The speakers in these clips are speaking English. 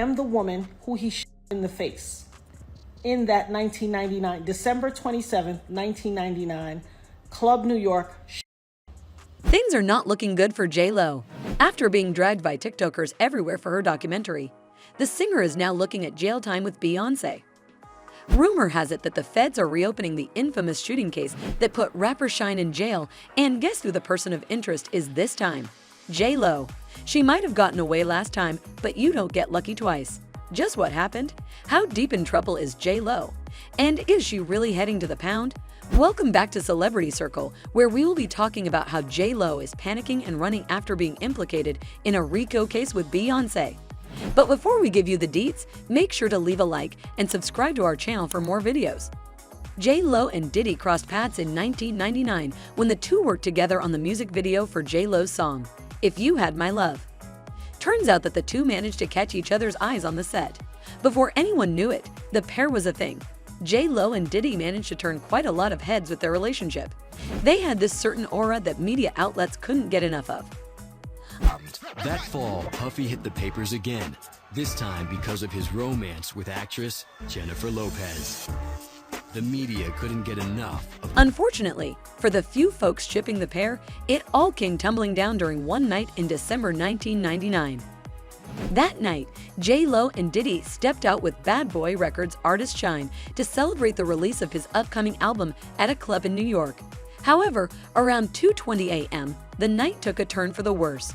am the woman who he shot in the face in that 1999, December 27th, 1999, Club New York. Things are not looking good for J.Lo. After being dragged by TikTokers everywhere for her documentary, the singer is now looking at jail time with Beyonce. Rumor has it that the feds are reopening the infamous shooting case that put rapper Shine in jail, and guess who the person of interest is this time? J.Lo. She might have gotten away last time, but you don't get lucky twice. Just what happened? How deep in trouble is J.Lo? And is she really heading to the pound? Welcome back to Celebrity Circle, where we will be talking about how J.Lo is panicking and running after being implicated in a RICO case with Beyonce. But before we give you the deets, make sure to leave a like and subscribe to our channel for more videos. Lo and Diddy crossed paths in 1999 when the two worked together on the music video for J.Lo's song, If You Had My Love. Turns out that the two managed to catch each other's eyes on the set. Before anyone knew it, the pair was a thing. Lo and Diddy managed to turn quite a lot of heads with their relationship. They had this certain aura that media outlets couldn't get enough of. That fall, Puffy hit the papers again, this time because of his romance with actress Jennifer Lopez. The media couldn't get enough of. Unfortunately, for the few folks shipping the pair, it all came tumbling down during one night in December 1999. That night, Lo and Diddy stepped out with Bad Boy Records artist Shine to celebrate the release of his upcoming album at a club in New York. However, around 2:20 a.m., the night took a turn for the worse.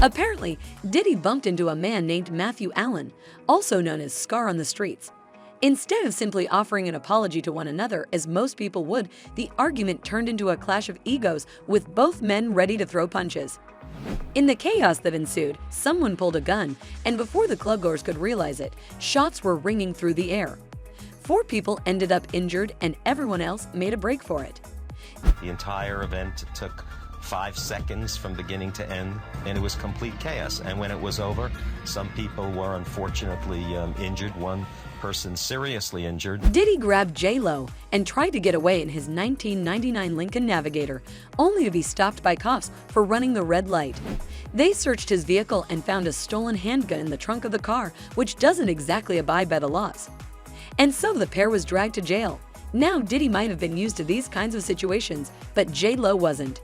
Apparently, Diddy bumped into a man named Matthew Allen, also known as Scar on the streets. Instead of simply offering an apology to one another, as most people would, the argument turned into a clash of egos with both men ready to throw punches. In the chaos that ensued, someone pulled a gun, and before the clubgoers could realize it, shots were ringing through the air. 4 people ended up injured, and everyone else made a break for it. The entire event took 5 seconds from beginning to end, and it was complete chaos. And when it was over, some people were unfortunately injured, one person seriously injured. Diddy grabbed Lo and tried to get away in his 1999 Lincoln Navigator, only to be stopped by cops for running the red light. They searched his vehicle and found a stolen handgun in the trunk of the car, which doesn't exactly abide by the laws. And so the pair was dragged to jail. Now Diddy might have been used to these kinds of situations, but Lo wasn't.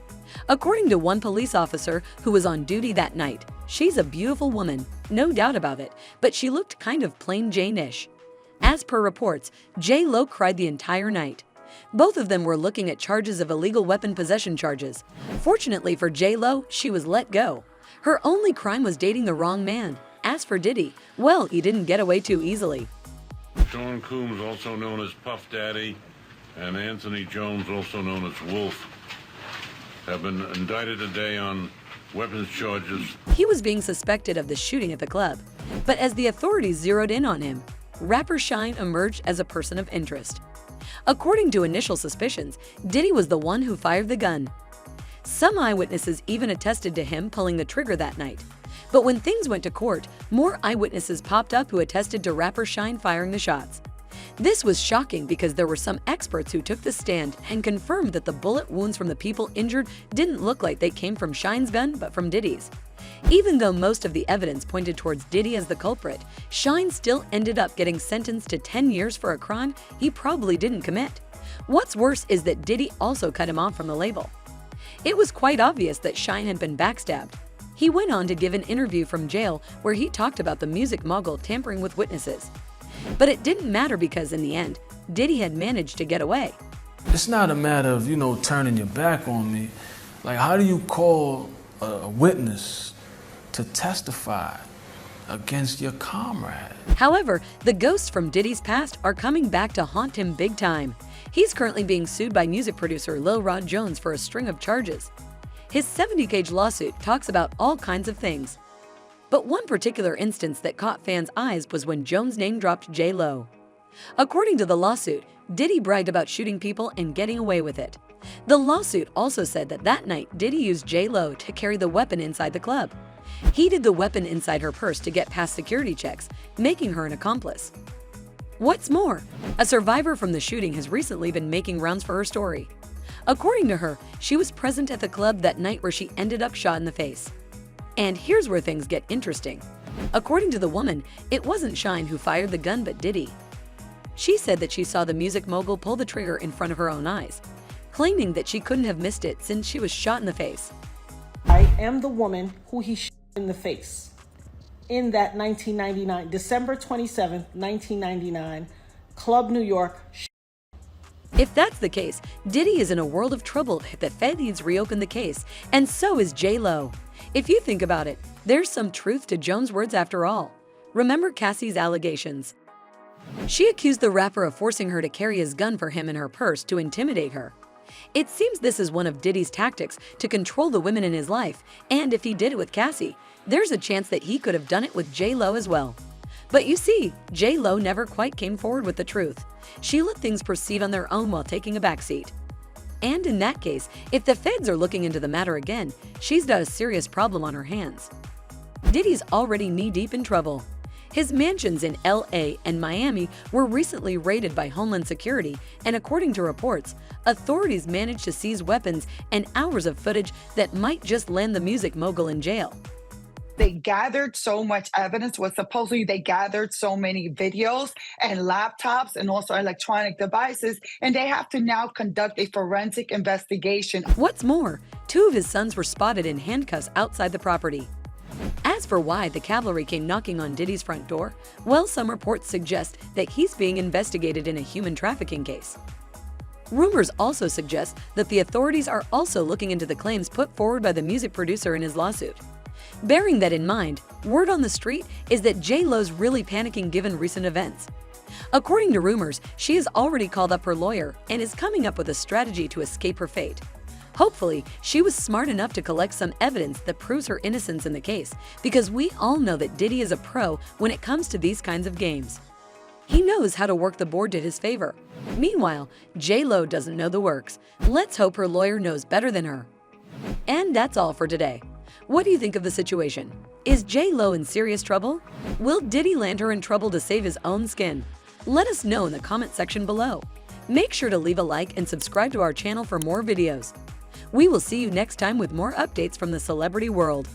According to one police officer who was on duty that night, she's a beautiful woman, no doubt about it, but she looked kind of plain Jane-ish. As per reports, Lo cried the entire night. Both of them were looking at charges of illegal weapon possession charges. Fortunately for Lo, she was let go. Her only crime was dating the wrong man. As for Diddy, well, he didn't get away too easily. Sean Combs, also known as Puff Daddy, and Anthony Jones, also known as Wolf, have been indicted today on weapons charges. He was being suspected of the shooting at the club, but as the authorities zeroed in on him, rapper Shine emerged as a person of interest. According to initial suspicions, Diddy was the one who fired the gun. Some eyewitnesses even attested to him pulling the trigger that night. But when things went to court, more eyewitnesses popped up who attested to rapper Shine firing the shots. This was shocking because there were some experts who took the stand and confirmed that the bullet wounds from the people injured didn't look like they came from Shine's gun, but from Diddy's. Even though most of the evidence pointed towards Diddy as the culprit, Shine still ended up getting sentenced to 10 years for a crime he probably didn't commit. What's worse is that Diddy also cut him off from the label. It was quite obvious that Shine had been backstabbed. He went on to give an interview from jail where he talked about the music mogul tampering with witnesses. But it didn't matter because in the end, Diddy had managed to get away. It's not a matter of, turning your back on me. Like, how do you call a witness to testify against your comrade? However, the ghosts from Diddy's past are coming back to haunt him big time. He's currently being sued by music producer Lil Rod Jones for a string of charges. His 70-page lawsuit talks about all kinds of things. But one particular instance that caught fans' eyes was when Jones name-dropped Lo. According to the lawsuit, Diddy bragged about shooting people and getting away with it. The lawsuit also said that night Diddy used Lo to carry the weapon inside the club. He hid the weapon inside her purse to get past security checks, making her an accomplice. What's more, a survivor from the shooting has recently been making rounds for her story. According to her, she was present at the club that night where she ended up shot in the face. And here's where things get interesting. According to the woman, it wasn't Shine who fired the gun but Diddy. She said that she saw the music mogul pull the trigger in front of her own eyes, claiming that she couldn't have missed it since she was shot in the face. I am the woman who he shot in the face in that 1999, December 27th, 1999, Club New York. If that's the case, Diddy is in a world of trouble if the Feds reopen the case, and so is J-Lo. If you think about it, there's some truth to Jones' words after all. Remember Cassie's allegations? She accused the rapper of forcing her to carry his gun for him in her purse to intimidate her. It seems this is one of Diddy's tactics to control the women in his life, and if he did it with Cassie, there's a chance that he could have done it with J-Lo as well. But you see, J-Lo never quite came forward with the truth. She let things proceed on their own while taking a backseat. And in that case, if the Feds are looking into the matter again, she's got a serious problem on her hands. Diddy's already knee-deep in trouble. His mansions in LA and Miami were recently raided by Homeland Security, and according to reports, authorities managed to seize weapons and hours of footage that might just land the music mogul in jail. They gathered so much evidence. Supposedly they gathered so many videos and laptops and also electronic devices, and they have to now conduct a forensic investigation. What's more, 2 of his sons were spotted in handcuffs outside the property. As for why the cavalry came knocking on Diddy's front door, well, some reports suggest that he's being investigated in a human trafficking case. Rumors also suggest that the authorities are also looking into the claims put forward by the music producer in his lawsuit. Bearing that in mind, word on the street is that J-Lo's really panicking given recent events. According to rumors, she has already called up her lawyer and is coming up with a strategy to escape her fate. Hopefully, she was smart enough to collect some evidence that proves her innocence in the case, because we all know that Diddy is a pro when it comes to these kinds of games. He knows how to work the board to his favor. Meanwhile, J-Lo doesn't know the works. Let's hope her lawyer knows better than her. And that's all for today. What do you think of the situation? Is J-Lo in serious trouble? Will Diddy land her in trouble to save his own skin? Let us know in the comment section below. Make sure to leave a like and subscribe to our channel for more videos. We will see you next time with more updates from the celebrity world.